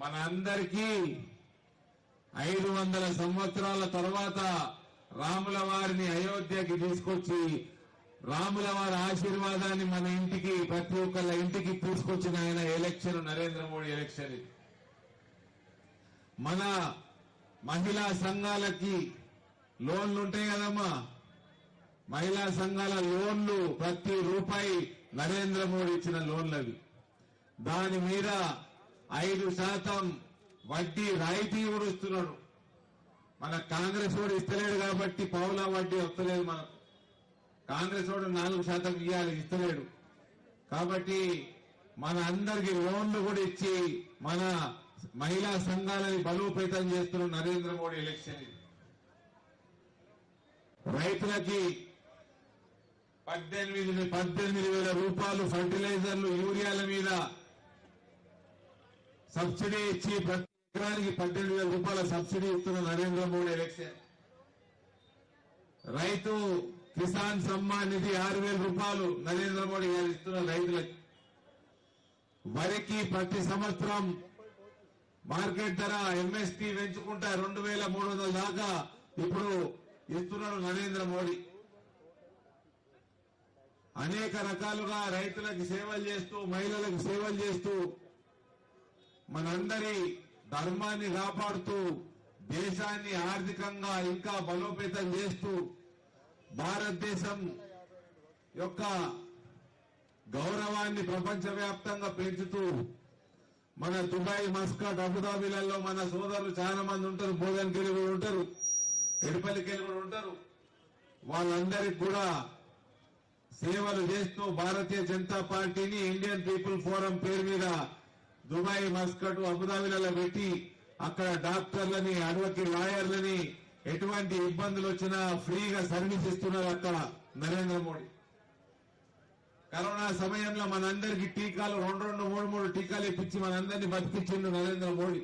మనందరికీ 500 సంవత్సరాల తర్వాత రాముల వారిని అయోధ్యకి తీసుకొచ్చి రాముల వారి ఆశీర్వాదాన్ని మన ఇంటికి ప్రతి ఒక్కళ్ళ ఇంటికి తీసుకొచ్చిన ఆయన ఎలక్షన్ నరేంద్ర మోడీ ఎలక్షన్. మన మహిళా సంఘాలకి లోన్లు ఉంటాయి కదమ్మా, మహిళా సంఘాల లోన్లు ప్రతి రూపాయి నరేంద్ర మోడీ ఇచ్చిన లోన్లవి. దాని మీద 5% వడ్డీ రాయితీ కూడా ఇస్తున్నాడు. మన కాంగ్రెస్ వాడు ఇస్తలేడు కాబట్టి పౌలా వడ్డీ వస్తలేదు. మనకు కాంగ్రెస్ వాడు 4% ఇవ్వాలి, ఇస్తలేడు. కాబట్టి మన అందరికి లోన్లు కూడా ఇచ్చి మన మహిళా సంఘాలని బలోపేతం చేస్తున్న నరేంద్ర మోడీ ఎలక్షన్. రైతులకి 18,000 రూపాయలు ఫర్టిలైజర్లు యూరియాల మీద సబ్సిడీ ఇచ్చి ప్రతి ఎకరానికి 18,000 రూపాయల సబ్సిడీ ఇస్తున్న నరేంద్ర మోడీ ఎలక్షన్. రైతు కిసాన్ సమ్మాన్ నిధి 6,000 రూపాయలు నరేంద్ర మోడీ గారు ఇస్తున్న రైతులకి. వరికి ప్రతి సంవత్సరం మార్కెట్ ధర ఎంఎస్పీ పెంచుకుంటా 2,300 దాకా ఇప్పుడు ఇస్తున్నాడు నరేంద్ర మోడీ. అనేక రకాలుగా రైతులకు సేవలు చేస్తూ మహిళలకు సేవలు చేస్తూ మనందరి ధర్మాన్ని కాపాడుతూ దేశాన్ని ఆర్థికంగా ఇంకా బలోపేతం చేస్తూ భారతదేశం యొక్క గౌరవాన్ని ప్రపంచవ్యాప్తంగా పెంచుతూ మన దుబాయ్, మస్కట్, అబుదాబిలలో మన సోదరులు చాలా మంది ఉంటారు. బోధన్కెళ్ళి కూడా ఉంటారు, ఎడపల్లికెళ్ళి కూడా ఉంటారు. వాళ్ళందరికీ కూడా సేవలు చేస్తూ భారతీయ జనతా పార్టీని ఇండియన్ పీపుల్ ఫోరం పేరు మీద దుబాయ్, మస్కట్, అబుదాబిలలో పెట్టి అక్కడ డాక్టర్లని, అడ్వకేట్, లాయర్లని ఎటువంటి ఇబ్బందులు వచ్చినా ఫ్రీగా సర్వీస్ ఇస్తున్నారు అక్కడ నరేంద్ర మోడీ. కరోనా సమయంలో మనందరికీ టీకాలు 2, 3 టీకాలు ఇప్పించి మనందరినీ బతికించిండు నరేంద్ర మోడీ.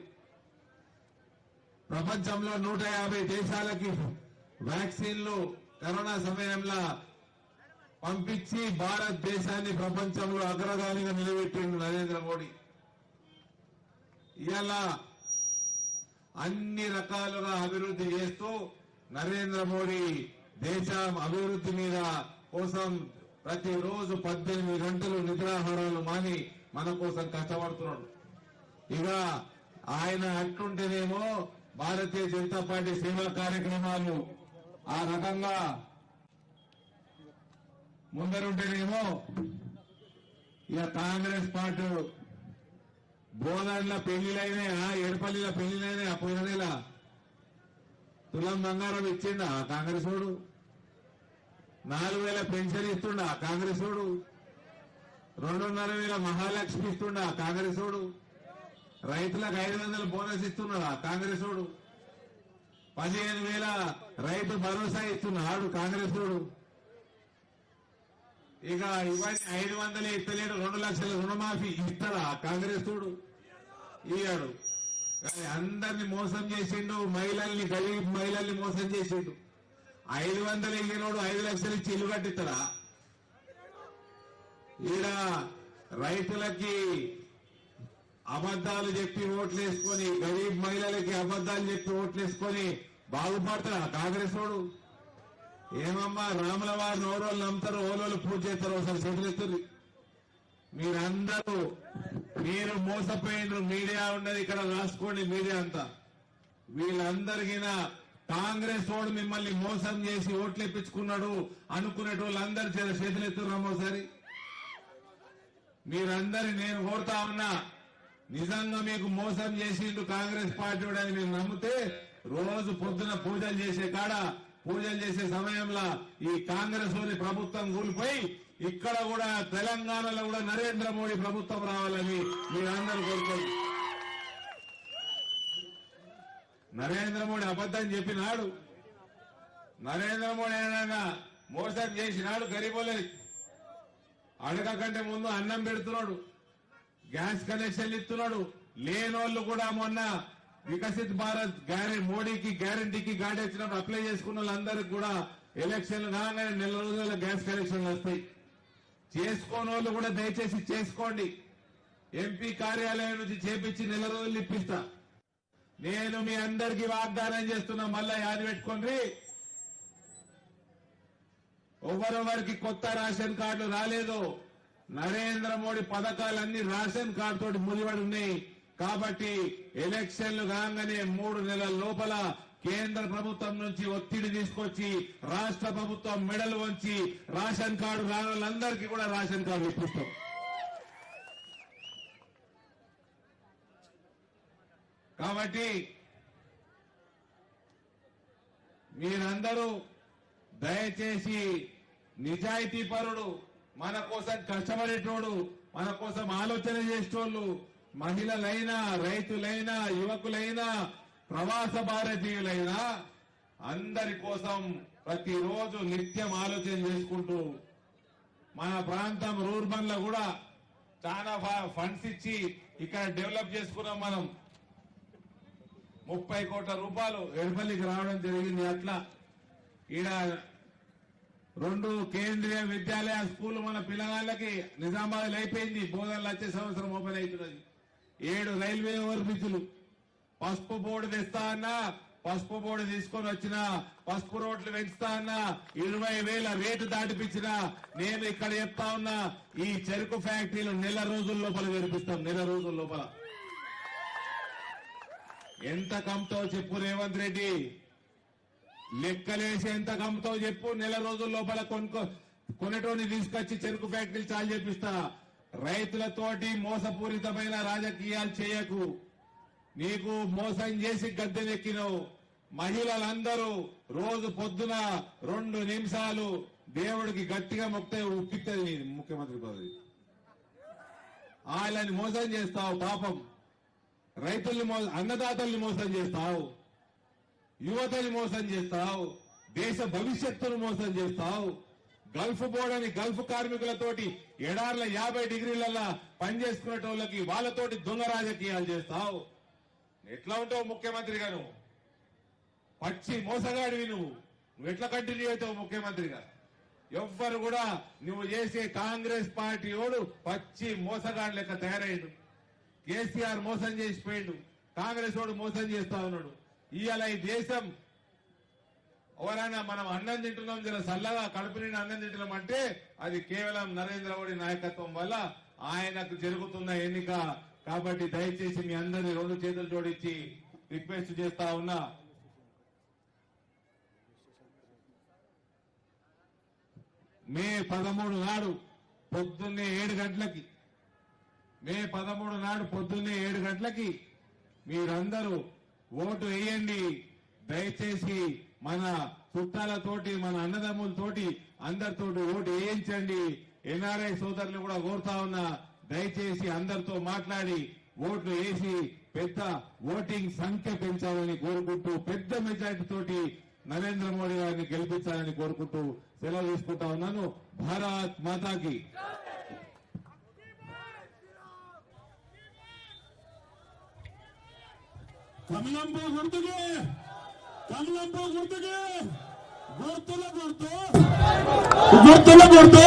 ప్రపంచంలో 150 దేశాలకి వ్యాక్సిన్లు కరోనా సమయంలో పంపించి భారతదేశాన్ని ప్రపంచంలో అగ్రగామిగా నిలబెట్టిండు నరేంద్ర మోడీ. ఇలా అన్ని రకాలుగా అభివృద్ధి చేస్తూ నరేంద్ర మోడీ దేశం అభివృద్ధి మీద కోసం ప్రతిరోజు 18 గంటలు నిద్రాహారాలు మాని మన కోసం కష్టపడుతున్నాడు. ఇక ఆయన అట్లుంటేనేమో భారతీయ జనతా పార్టీ సేవా కార్యక్రమాలు ఆ రకంగా ముందరుంటేనేమో ఇక కాంగ్రెస్ పార్టీ బోధనల పెళ్లిలైనా, ఎడపల్లిల పెళ్లిలైనా పోయిన నెల తులం బంగారం ఇచ్చిండా కాంగ్రెస్ వాడు, 4,000 పెన్షన్ ఇస్తుండా కాంగ్రెస్ వాడు, 2,500 మహాలక్ష్మి ఇస్తుండా కాంగ్రెస్ వాడు, రైతులకు 500 బోనస్ ఇస్తున్నాడా కాంగ్రెస్ వాడు, 15,000 రైతు భరోసా ఇస్తున్నాడు కాంగ్రెస్ వాడు. ఇక ఇవన్నీ 500 ఇస్తలేడు, 2 లక్షల రుణమాఫీ ఇస్తాడా కాంగ్రెస్ వాడు, ఇయ్యాడు. అందరినీ మోసం చేసిండు, మహిళల్ని, గరీబ్ మహిళల్ని మోసం చేసిండు. 500 ఇచ్చినోడు 5 లక్షలు ఇచ్చి ఇల్లు కట్టిస్తాడా? ఈడ రైతులకి అబద్దాలు చెప్పి ఓట్లేసుకొని, గరీబ్ మహిళలకి అబద్దాలు చెప్పి ఓట్లేసుకొని బాగుపడతాడా కాంగ్రెస్ వాడు? ఏమమ్మా రాముల వారిని ఓరోళ్ళు నమ్ముతారు, ఓరోళ్ళు పూజ చేస్తారు, ఒకసారి చేతులెత్తుర్రి. మీరు మోసపోయిన మీడియా ఉన్నది ఇక్కడ, రాసుకోండి మీడియా అంతా. వీళ్ళందరికీ కాంగ్రెస్ వాడు మిమ్మల్ని మోసం చేసి ఓట్లు ఇప్పించుకున్నాడు అనుకునేట వాళ్ళందరూ చేతులెత్తుర్రమ్మ ఒకసారి. మీరందరి నేను కోరుతా ఉన్నా, నిజంగా మీకు మోసం చేసిండు కాంగ్రెస్ పార్టీ అని మీరు నమ్మితే రోజు పొద్దున పూజలు చేసే కాడ, పూజలు చేసే సమయంలో ఈ కాంగ్రెస్ లోని ప్రభుత్వం కూలిపోయి ఇక్కడ కూడా తెలంగాణలో కూడా నరేంద్ర మోడీ ప్రభుత్వం రావాలని మీరందరూ కోరుకోండి. నరేంద్ర మోడీ అబద్దం చెప్పినాడు, నరేంద్ర మోడీ ఏమైనా మోసం చేసినాడు, గరీబులకి అడగకంటే ముందు అన్నం పెడుతున్నాడు, గ్యాస్ కనెక్షన్లు ఇస్తున్నాడు. లేనోళ్లు కూడా మొన్న వికసిత్ భారత్ మోడీకి గ్యారంటీకి గాడి వచ్చినప్పుడు అప్లై చేసుకున్న వాళ్ళందరికీ కూడా ఎలక్షన్లు కాగానే 4 రోజుల గ్యాస్ కనెక్షన్లు వస్తాయి. చేసుకోని వాళ్ళు కూడా దయచేసి చేసుకోండి. ఎంపీ కార్యాలయం నుంచి చేపించి నెల రోజులు ఇప్పిస్తా. నేను మీ అందరికీ వాగ్దానం చేస్తున్నా, మళ్ళా యాది పెట్టుకోండి. ఎవరెవరికి కొత్త రేషన్ కార్డులు రాలేదు, నరేంద్ర మోడీ పథకాలన్నీ రేషన్ కార్డు తోటి ముడిపడి ఉన్నాయి. కాబట్టి ఎలక్షన్లు కాగానే 3 నెలల లోపల కేంద్ర ప్రభుత్వం నుంచి ఒత్తిడి తీసుకొచ్చి రాష్ట్ర ప్రభుత్వం మెడలు వంచి రేషన్ కార్డు రాని వాళ్ళందరికీ కూడా రేషన్ కార్డు ఇప్పిస్తాం. కాబట్టి మీరందరూ దయచేసి నిజాయితీ పరుడు, మన కోసం కష్టపడేటోడు, మన కోసం ఆలోచన చేసేటోళ్ళు, మహిళలైనా, రైతులైనా, యువకులైనా, ప్రవాస భారతీయులైనా అందరి కోసం ప్రతిరోజు నిత్యం ఆలోచన చేసుకుంటూ మన ప్రాంతం రూర్బన్ లో కూడా చాలా ఫండ్స్ ఇచ్చి ఇక్కడ డెవలప్ చేసుకున్నాం. మనం 30 కోట్ల రూపాయలు ఎడపల్లికి రావడం జరిగింది. అట్లా ఈడ 2 కేంద్రీయ విద్యాలయ స్కూల్ మన పిల్లగాళ్ళకి నిజామాబాద్ అయిపోయింది. బోధనలు వచ్చే సంవత్సరం ఓపెన్ అవుతున్నది. 7 రైల్వే ఓవర్ బ్రిడ్జ్లు, పసుపు బోర్డు తెస్తా అన్నా, పసుపు బోర్డు తీసుకొని వచ్చిన, పసుపు రోడ్లు పెంచుతా అన్నా, 20,000 రేటు దాటిపించిన. నేను ఇక్కడ చెప్తా ఉన్నా, ఈ చెరుకు ఫ్యాక్టరీలు నెల రోజుల లోపల తెరిపిస్తాం. నెల రోజుల లోపల ఎంత కమ్ముతో చెప్పు రేవంత్ రెడ్డి, లెక్కలేసి ఎంత కమ్ముతో చెప్పు. నెల రోజుల లోపల కొనేటోని తీసుకొచ్చి చెరుకు ఫ్యాక్టరీలు చాలు చేపిస్తా. రైతులతోటి మోసపూరితమైన రాజకీయాలు చేయకు. నీకు మోసం చేసి గద్దెనెక్కినవు. మహిళలందరూ రోజు పొద్దున 2 నిమిషాలు దేవుడికి గట్టిగా మొక్కితే ఉప్పిస్తుంది నీ ముఖ్యమంత్రి పదవి. వాళ్ళని మోసం చేస్తావు. పాపం రైతుల్ని అన్నదాతల్ని మోసం చేస్తావు, యువతని మోసం చేస్తావు, దేశ భవిష్యత్తును మోసం చేస్తావు. గల్ఫ్ బోర్డని గల్ఫ్ కార్మికులతోటి ఎడార్ల 50 డిగ్రీలలో పనిచేసుకునేటోళ్ళకి వాళ్ళతోటి దొంగ రాజకీయాలు చేస్తావు. ఎట్లా ఉంటావు ముఖ్యమంత్రిగా? నువ్వు పచ్చి మోసగాడివి. నువ్వు ఎట్లా కంటిన్యూ అవుతావు ముఖ్యమంత్రిగా? ఎవ్వరు కూడా నువ్వు చేసే కాంగ్రెస్ పార్టీ ఓడు పచ్చి మోసగాడి లెక్క తయారయ్యాడు. కేసీఆర్ మోసం చేసిపోయాడు, కాంగ్రెస్ ఓడు మోసం చేస్తా ఉన్నాడు. ఇవాళ ఈ దేశం ఎవరైనా మనం అన్నం తింటున్నాం, జర చల్లగా కడుపు నిండా అన్నం తింటున్నాం అంటే అది కేవలం నరేంద్ర మోడీ నాయకత్వం వల్ల ఆయనకు జరుగుతున్న ఎన్నిక. కాబట్టి దయచేసి మీ అందరినీ 2 చేతులు జోడించి రిక్వెస్ట్ చేస్తా ఉన్నా, మే 13 నాడు పొద్దున్నే 7 గంటలకి, మే 13 నాడు పొద్దున్నే 7 గంటలకి మీరందరూ ఓటు వేయండి. దయచేసి మన చుట్టాలతోటి, మన అన్నదమ్ములతోటి అందరితోటి ఓటు వేయించండి. ఎన్ఆర్ఐ సోదరులు కూడా కోరుతా ఉన్నా, దయచేసి అందరితో మాట్లాడి ఓట్లు వేసి పెద్ద ఓటింగ్ సంఖ్య పెంచాలని కోరుకుంటూ, పెద్ద మెజార్టీ తోటి నరేంద్ర మోడీ గారిని గెలిపించాలని కోరుకుంటూ సెలవు తీసుకుంటా ఉన్నాను. భారత్ మాతాకి. కమలంపూ గుర్తుకే, కమలంపూ గుర్తుకే, గుర్తుల గుర్తు, గుర్తుల గుర్తు.